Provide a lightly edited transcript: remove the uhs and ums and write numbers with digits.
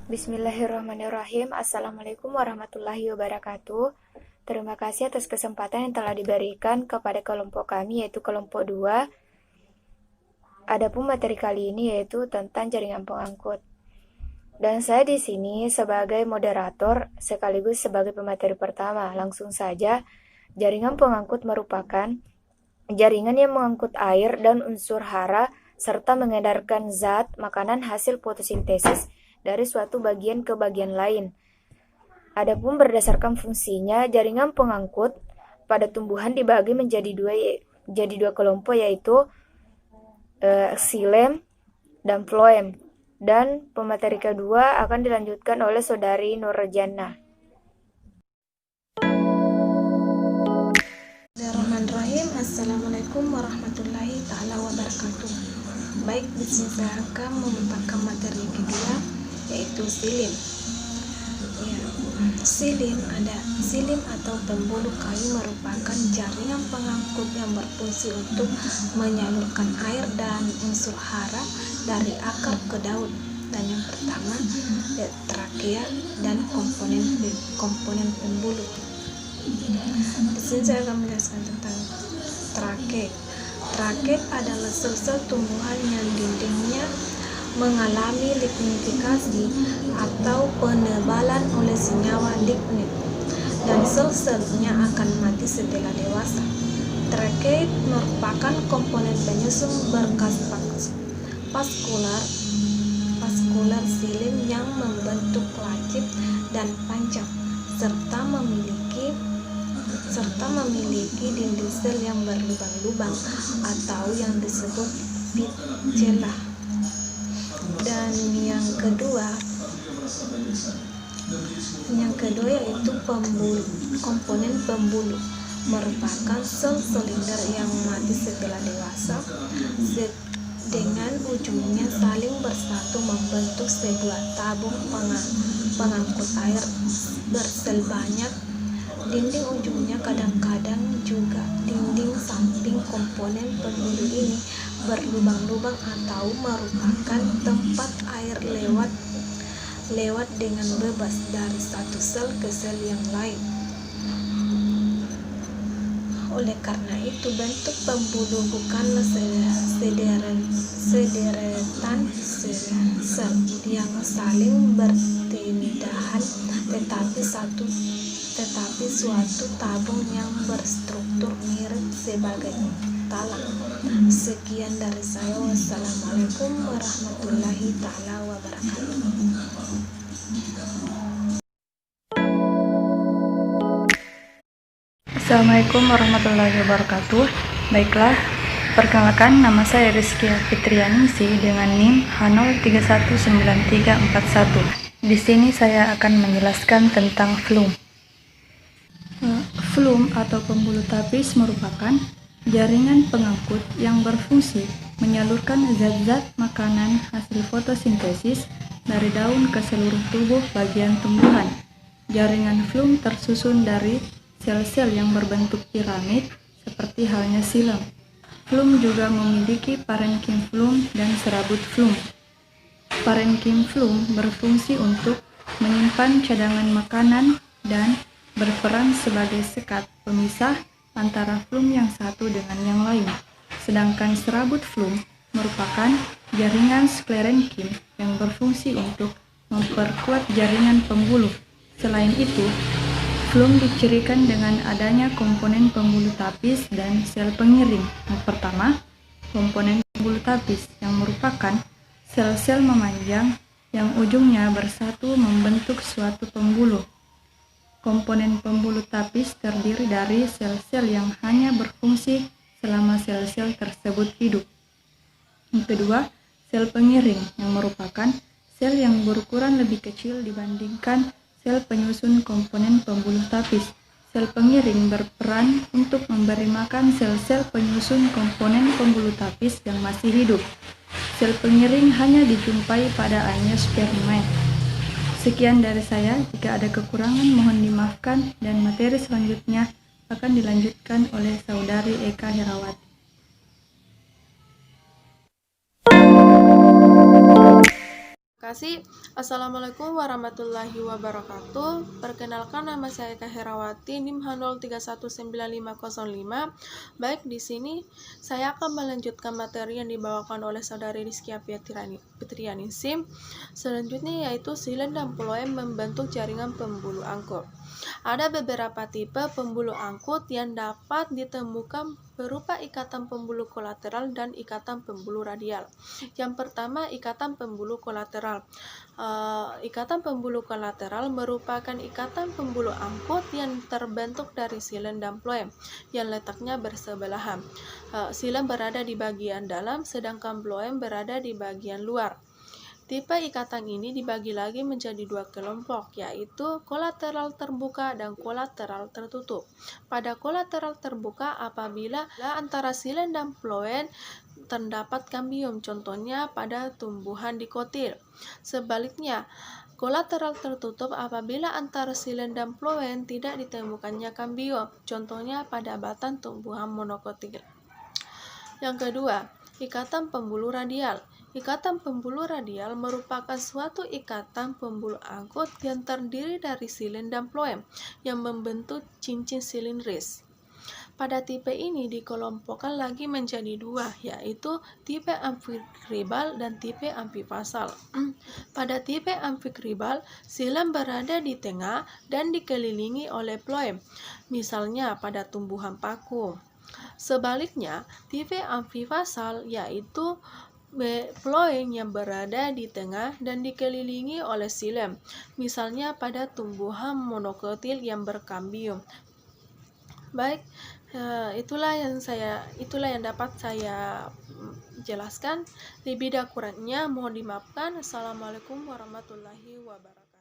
Bismillahirrahmanirrahim. Assalamualaikum warahmatullahi wabarakatuh. Terima kasih atas kesempatan yang telah diberikan kepada kelompok kami, yaitu kelompok 2. Adapun materi kali ini yaitu tentang jaringan pengangkut. Dan saya di sini sebagai moderator sekaligus sebagai pemateri pertama. Langsung saja, jaringan pengangkut merupakan jaringan yang mengangkut air dan unsur hara serta mengedarkan zat makanan hasil fotosintesis dari suatu bagian ke bagian lain. Adapun berdasarkan fungsinya, jaringan pengangkut pada tumbuhan dibagi menjadi dua kelompok, yaitu xilem dan phloem. Dan pemateri kedua akan dilanjutkan oleh Saudari Nurjana. Bismillahirrahmanirrahim. Assalamualaikum warahmatullahi ta'ala wabarakatuh. Baik, di sini saya akan membacakan materi kedua, yaitu silin. Silin atau pembuluh kayu merupakan jaringan pengangkut yang berfungsi untuk menyalurkan air dan unsur hara dari akar ke daun. Dan yang pertama, trakea dan komponen pembuluh. Di sini saya akan menjelaskan tentang trake. Trake adalah sel-sel tumbuhan yang dindingnya mengalami lignifikasi atau penebalan oleh senyawa lignin, dan sel-selnya akan mati setelah dewasa. Trake merupakan komponen penyusun berkas vaskular silin yang membentuk lancip dan panjang serta memiliki dinding sel yang berlubang-lubang atau yang disebut pitchella. Dan yang kedua yaitu komponen pembuluh merupakan sel silinder yang mati setelah dewasa dengan ujungnya saling bersatu membentuk sebuah tabung pengangkut air bersel banyak. Dinding ujungnya kadang-kadang juga dinding samping komponen pembuluh ini berlubang-lubang atau merupakan tempat air lewat dengan bebas dari satu sel ke sel yang lain. Oleh karena itu, bentuk pembuluh bukanlah sederetan sel yang saling bertindahan, tetapi suatu tabung yang berstruktur mirip sebagai talang. Sekian dari saya. Wassalamualaikum warahmatullahi ta'ala wabarakatuh. Assalamualaikum warahmatullahi wabarakatuh. Baiklah, perkenalkan, nama saya Rizkia Fitrianingsih dengan NIM H0319341. Di sini saya akan menjelaskan tentang phloem. Phloem atau pembuluh tapis merupakan jaringan pengangkut yang berfungsi menyalurkan zat-zat makanan hasil fotosintesis dari daun ke seluruh tubuh bagian tumbuhan. Jaringan phloem tersusun dari sel-sel yang berbentuk piramid seperti halnya xilem. Phloem juga memiliki parenkim phloem dan serabut phloem. Parenkim phloem berfungsi untuk menyimpan cadangan makanan dan berperan sebagai sekat pemisah antara phloem yang satu dengan yang lain. Sedangkan serabut phloem merupakan jaringan sklerenkim yang berfungsi untuk memperkuat jaringan pembuluh. Selain itu, phloem dicirikan dengan adanya komponen pembuluh tapis dan sel pengiring. Yang pertama, komponen pembuluh tapis yang merupakan sel-sel memanjang yang ujungnya bersatu membentuk suatu pembuluh. Komponen pembuluh tapis terdiri dari sel-sel yang hanya berfungsi selama sel-sel tersebut hidup. Yang kedua, sel pengiring yang merupakan sel yang berukuran lebih kecil dibandingkan sel penyusun komponen pembuluh tapis. Sel pengiring berperan untuk memberi makan sel-sel penyusun komponen pembuluh tapis yang masih hidup. Sel pengiring hanya dijumpai pada angiospermae. Sekian dari saya, jika ada kekurangan mohon dimaafkan, dan materi selanjutnya akan dilanjutkan oleh Saudari Eka Herawati. kasih. Assalamualaikum warahmatullahi wabarakatuh. Perkenalkan, nama saya Herawati, NIM H0319505. Baik, di sini saya akan melanjutkan materi yang dibawakan oleh saudari Rizkia Fitriani SIM. Selanjutnya yaitu silen dan ploem membentuk jaringan pembuluh angkut. Ada beberapa tipe pembuluh angkut yang dapat ditemukan berupa ikatan pembuluh kolateral dan ikatan pembuluh radial. Yang pertama, ikatan pembuluh kolateral. Ikatan pembuluh kolateral merupakan ikatan pembuluh angkut yang terbentuk dari silen dan ploem yang letaknya bersebelahan. Silen berada di bagian dalam, sedangkan ploem berada di bagian luar. Tipe ikatan ini dibagi lagi menjadi dua kelompok, yaitu kolateral terbuka dan kolateral tertutup. Pada kolateral terbuka, apabila antara silen dan ploem terdapat kambium, contohnya pada tumbuhan dikotil. Sebaliknya, kolateral tertutup apabila antara silen dan ploem tidak ditemukannya kambium, contohnya pada batang tumbuhan monokotil. Yang kedua, ikatan pembuluh radial. Ikatan pembuluh radial merupakan suatu ikatan pembuluh angkut yang terdiri dari silen dan ploem yang membentuk cincin silindris. Pada tipe ini dikelompokkan lagi menjadi dua, yaitu tipe amfikribal dan tipe amfifasal. Pada tipe amfikribal, silen berada di tengah dan dikelilingi oleh ploem, misalnya pada tumbuhan paku. Sebaliknya, tipe amfifasal yaitu ploem yang berada di tengah dan dikelilingi oleh silen, misalnya pada tumbuhan monokotil yang berkambium. Baik, itulah yang dapat saya jelaskan. Lebih dan kurangnya mohon dimaafkan. Assalamualaikum warahmatullahi wabarakatuh.